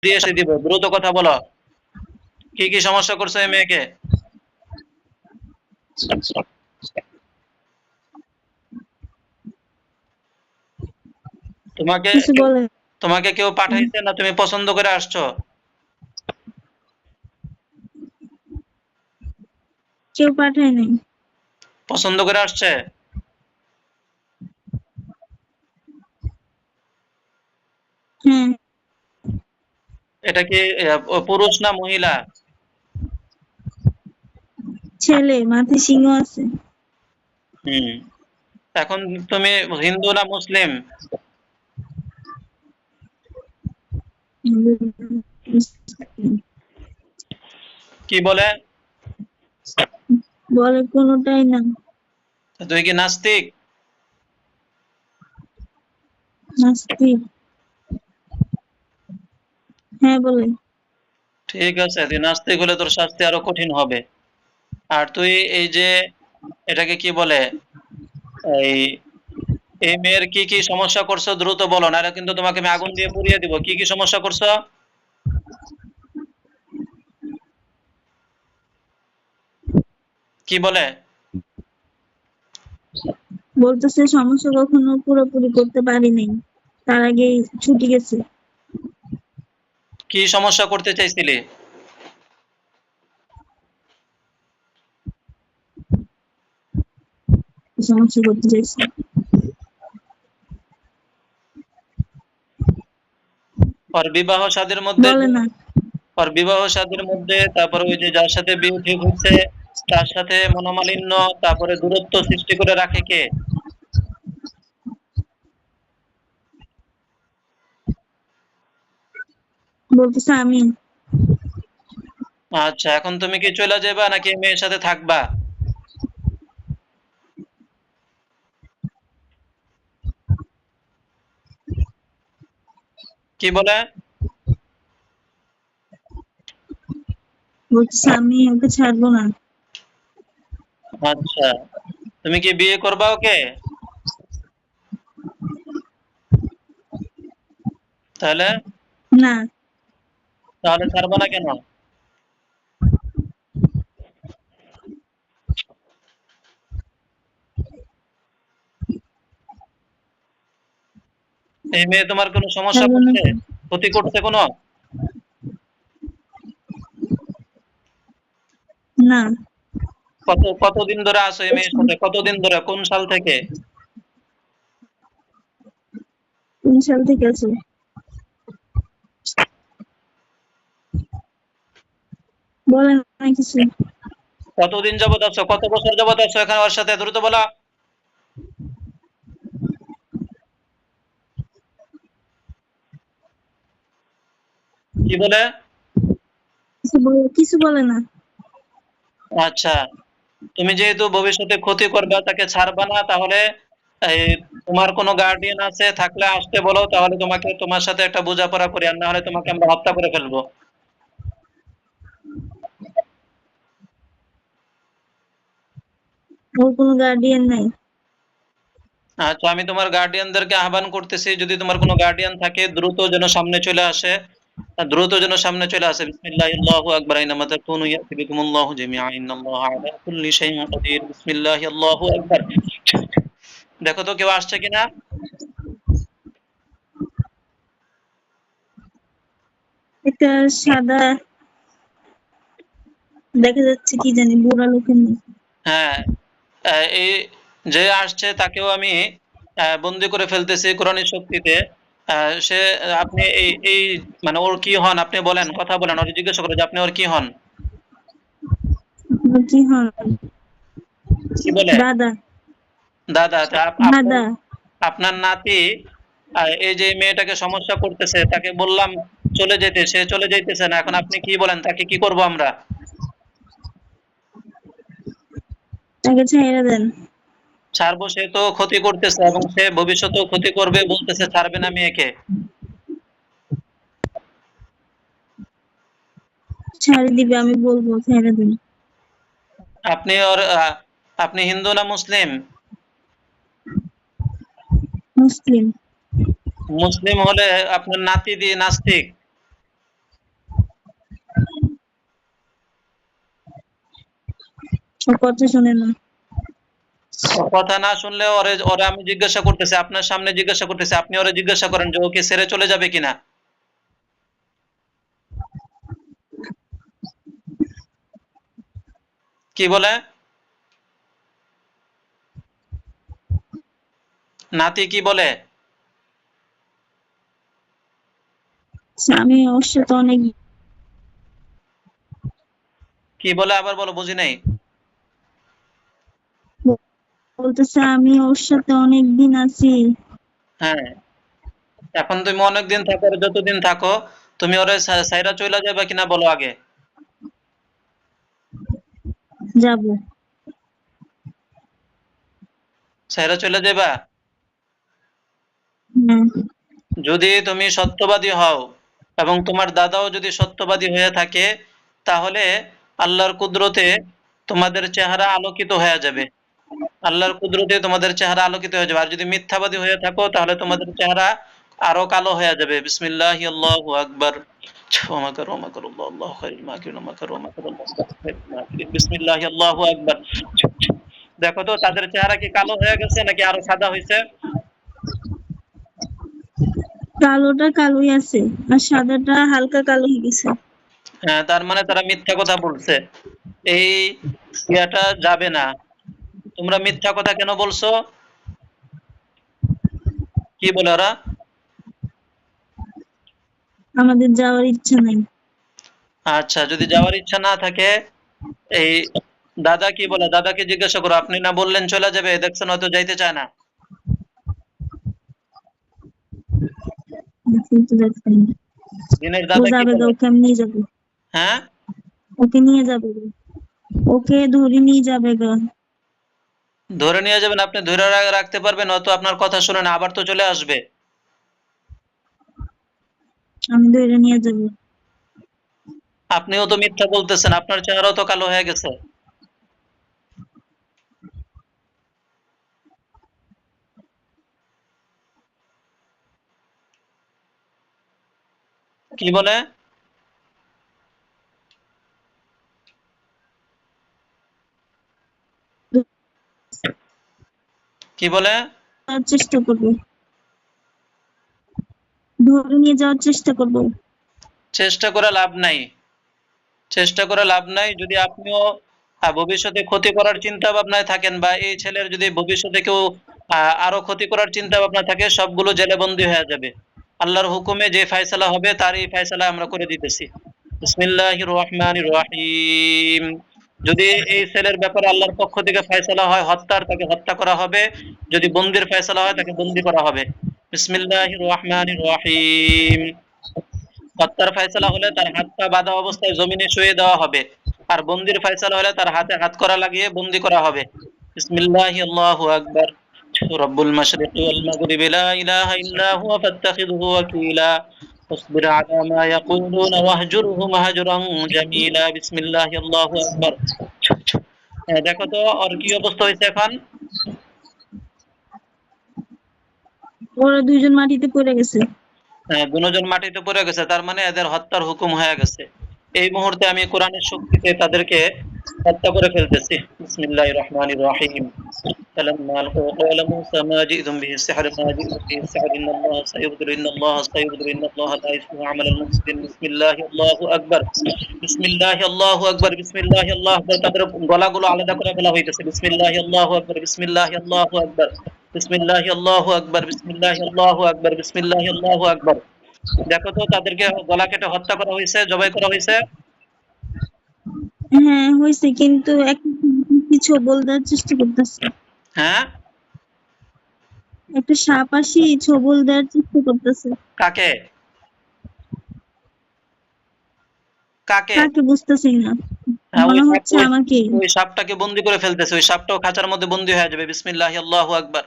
দিয়ে দিব, দ্রুত কথা বলো। কি কি সমস্যা করছো এই মেয়েকে? তোমাকে কিছু বলে তোমাকে কেউ পাঠাইছে না তুমি পছন্দ করে আসছো? কেউ পাঠায় নাই। পছন্দ করে আসছে? হ্যাঁ, এটা কি পুরুষ না মহিলা? ছেলে, মাথায় সিংহ আছে। হুম। এখন তুমি হিন্দু না মুসলিম? কি বলে? বলে কোনোটাই না। তুই কি নাস্তিক? নাস্তিক। হ্যাঁ বলে। ঠিক আছে, তুই নাস্তিক হলে তোর শাস্তি আরো কঠিন হবে। আর তুই এই যে এটাকে কি বলে, এই এই মেয়ের কি কি সমস্যা করছো দ্রুত বলো, নাহলে কিন্তু তোমাকে আমি আগুন দিয়ে পুড়িয়ে দিব। কি কি সমস্যা করছো? কি বলে? বলতেছে সমস্যা কখনো পুরোপুরি করতে পারি নাই, তার আগেই ছুটি গেছে। কি সমস্যা করতে চাইছিলি? সমস্যা করতে চাইছি। ওর বিবাহ শাদীর মধ্যে বলে না। ওর বিবাহ শাদীর মধ্যে, তারপরে ওই যে যার সাথে বিয়ে ঠিক হচ্ছে তার সাথে মনোমালিন্য, তারপরে দূরত্ব সৃষ্টি করে রাখে কে? বলতেছে আমি। আচ্ছা, এখন তুমি কি চলে যাবা নাকি এই মেয়ের সাথে থাকবা? কি বলে? বলতেছে আমি ওকে ছাড়বো না। আচ্ছা, তুমি কি বিয়ে করবা ওকে? তাহলে না। তাহলে ছাড়বা না কেন? এই মেয়ে তোমার কোনো সমস্যা ছাড়বো না করছে? কেন? ক্ষতি করছে কোনো? না। কতদিন ধরে আছো এই মেয়ের সাথে? কতদিন ধরে, কোন সাল থেকে? 3 সাল থেকে আছে। বলে না কিছু। কতদিন যাবত আছো, কত বছর যাবত আছো এখানে ওর সাথে? দ্রুত বলা। কি বলে? কিছু বলে না। আচ্ছা, তুমি যেহেতু ভবিষ্যতে ক্ষতি করবে, তাকে ছাড়বা না, তাহলে এই তোমার কোনো গার্ডিয়ান আছে থাকলে আসতে বলো, তাহলে তোমার সাথে একটা বোঝাপড়া করি, আর না হলে তোমাকে আমরা হত্যা করে ফেলবো। ওর কোনো গার্ডিয়ান নাই। আচ্ছা, আমি তোমার গার্ডিয়ানদেরকে আহ্বান করতেছি, যদি তোমার কোনো গার্ডিয়ান থাকে দ্রুত যেন সামনে চলে আসে। দ্রুত যেন সামনে চলে আসে। বিসমিল্লাহি আল্লাহু আকবার, আইনামা তাকুনু ইয়াতি বিকুমুল্লাহু জামিআ, ইন্নাল্লাহা আলা কুল্লি শাইইন কাদির। বিসমিল্লাহি আল্লাহু আকবার। দেখো তো কেউ আসছে কিনা। একটা সাদা দেখা যাচ্ছে, কি জানি, বুড়া লোকের মতো। হ্যাঁ, এই যে আসছে তাকেও আমি বন্দি করে ফেলতেছি কোরআনের শক্তিতে। সে আপনি এই এই মানে ওর কি হন আপনি বলেন, কথা বলেন, ওর জিজ্ঞাসা করে যে আপনি ওর কি হন। আপনার কি হন? কি বলে? দাদা। দাদা। আপনার দাদা। আপনার নাতি এই যে মেয়েটাকে সমস্যা করতেছে, তাকে বললাম চলে যেতে, সে চলে যাইতেছে না। এখন আপনি কি বলেন, তাকে কি করব আমরা? তাকে ছাইড়া দেন। ছাড়বো? সে তো ক্ষতি করতেছে এবং সে ভবিষ্যতেও ক্ষতি করবে, বলতেছে ছাড়বে না মেয়েকে। ছাড়ি দিবে, আমি বলবো ছাইড়া দেন। আপনি ওর আপনি হিন্দু না মুসলিম? মুসলিম। মুসলিম হলে আপনার নাতি দিয়ে নাস্তিক। ও কথা শুনে না। ওর কথা না শুনলে ওরে আমি জিজ্ঞাসা করতেছি, আপনার সামনে জিজ্ঞাসা করতেছি, আপনি ওরে জিজ্ঞাসা করেন যে ও কি ছেড়ে চলে যাবে কিনা। কি বলে? নাতি কি বলে? আমি ওর সাথে অনেক কি বলে আবার বলো, বুঝি নাই। বলতেছে আমি ওর সাথে অনেক দিন আছি। হ্যাঁ, এখন তুমি অনেকদিন থাকো, আর যতদিন থাকো তুমি ওরে সাইরা চলে যাবে কিনা বলো আগে। যাব। সাইরা চলে যাবা? হ্যাঁ। যদি তুমি সত্যবাদী হও এবং তোমার দাদাও যদি সত্যবাদী হয়ে থাকে, তাহলে আল্লাহর কুদরতে তোমাদের চেহারা আলোকিত হয়ে যাবে। আল্লাহর কুদরতে তোমাদের চেহারা আলোকিত হয়ে যাবে। আর যদি মিথ্যাবাদী হয়ে থাকো তাহলে তোমাদের চেহারা আরো কালো হয়ে যাবে। বিসমিল্লাহি আল্লাহু আকবার। ওমা করো ওমা করো আল্লাহু খায়রুল মাকিরিন ওমা করো ওমা করো আল্লাহু খায়রুল মাকিরিন। বিসমিল্লাহি আল্লাহু আকবার। দেখো তো তাদের চেহারা কি কালো হয়ে গেছে নাকি আরো সাদা হয়েছে? কালোটা কালোই আছে, আর সাদাটা হালকা কালো হয়ে গেছে। হ্যাঁ, তার মানে তারা মিথ্যা কথা বলছে। এই ইয়াটা যাবে না। তোমরা মিথ্যা কথা কেন বলছো? কি বলে ওরা? আমাদের যাওয়ার ইচ্ছা নাই। আচ্ছা, যদি যাওয়ার ইচ্ছা না থাকে, এই দাদা কি বলে? দাদাকে জিজ্ঞাসা করো। আপনি না বললেন চলে যাবে, দেখছেন হয়তো যাইতে চায় না। কিন্তু দেখছেন দিনের ও দাদা কি যাবে গা, বলে? ওকে আমি নিয়ে যাবো। হ্যাঁ, ওকে নিয়ে যাবে গা, ওকে ধরে নিয়ে যাবে গা। ধরে নিয়ে যাবেন? আপনি ধরে রাখতে পারবেন? হয়তো আপনার কথা শুনে না, আবার তো চলে আসবে। আমি ধরে নিয়ে যাবো। আপনিও তো মিথ্যা বলতেছেন, আপনার চেহারাও তো কালো হয়ে গেছে। কি বলে? কি বলে? যাওয়ার চেষ্টা করবো, ধরে নিয়ে যাওয়ার চেষ্টা করবো। চেষ্টা করে লাভ নাই। চেষ্টা করে লাভ নাই। যদি আপনিও ভবিষ্যতে ক্ষতি করার চিন্তা ভাবনায় থাকেন, বা এই ছেলের যদি ভবিষ্যতে কেউ আরো ক্ষতি করার চিন্তা ভাবনা থাকে, সবগুলো জেলে বন্দী হয়ে যাবে। আল্লাহর হুকুমে যে ফায়সালা হবে তার এই ফায়সালা আমরা করে দিতেছি। বিসমিল্লাহির রহমানির রহিম। যদি এই ছেলের ব্যাপারে আল্লাহর পক্ষ থেকে ফায়সালা হয় হত্যার, তাকে হত্যা করা হবে। যদি বন্দির ফায়সালা হয় তাকে বন্দি করা হবে। বিসমিল্লাহির রহমানির রহিম। হত্যার ফায়সালা হলে তার হাত পা বাঁধা অবস্থায় জমিনে শুইয়ে দেওয়া হবে। আর বন্দির ফায়সালা হলে তার হাতে হাতকড়া লাগিয়ে বন্দি করা হবে। বিসমিল্লাহি আল্লাহু আকবার। রব্বুল মাশরিকি ওয়াল মাগরিবি লা ইলাহা ইল্লা হুয়া ফাত্তাখিযহু ওয়াকিলা। واصبر على ما يقولون واهجرهم هجرا جميلا বিসমিল্লাহি আল্লাহু আকবার। দেখো তো ওর কি অবস্থা হয়েছে এখন। ওরা দুইজন মাটিতে পড়ে গেছে। দুজন মাটিতে পড়ে গেছে, তার মানে এদের হত্যার হুকুম হয়ে গেছে। এই মুহূর্তে আমি কোরআনের শক্তিতে তাদেরকে হত্যা করে ফেলতেছি। বিসমিল্লাহির রহমানির রহিম। فلما ألقوا قال موسى ما جئتم به السحر ما جئتم به السحر إن الله سيبطل إن الله سيبطل إن الله لا يصلح عمل المفسدين بسم الله الله أكبر بسم الله الله أكبر بسم الله الله أكبر। তাদের গলাগুলো আলাদা করে ফেলা হইতেছে। বিসমিল্লাহি আল্লাহু আকবার বিসমিল্লাহি আল্লাহু আকবার বিসমিল্লাহি আল্লাহু আকবার বিসমিল্লাহি আল্লাহু আকবার বিসমিল্লাহি আল্লাহু আকবার। দেখো তো তাদেরকে গলা কেটে হত্যা করা হয়েছে, জবাই করা হয়েছে। হ্যাঁ হয়েছে, কিন্তু কিছু বল দেওয়ার চেষ্টা করতেছে। হ্যাঁ, একটা সাপ আসি ছবল দেওয়ার চেষ্টা করতেছে। কাকে? কাকে? কাকে বুঝতেছি না, হ্যাঁ, মনে হচ্ছে আমাকে। ওই সাপটাকে বন্দি করে ফেলতেছে। ওই সাপটাও খাঁচার মধ্যে বন্দি হয়ে যাবে। বিসমিল্লাহি আল্লাহু আকবার।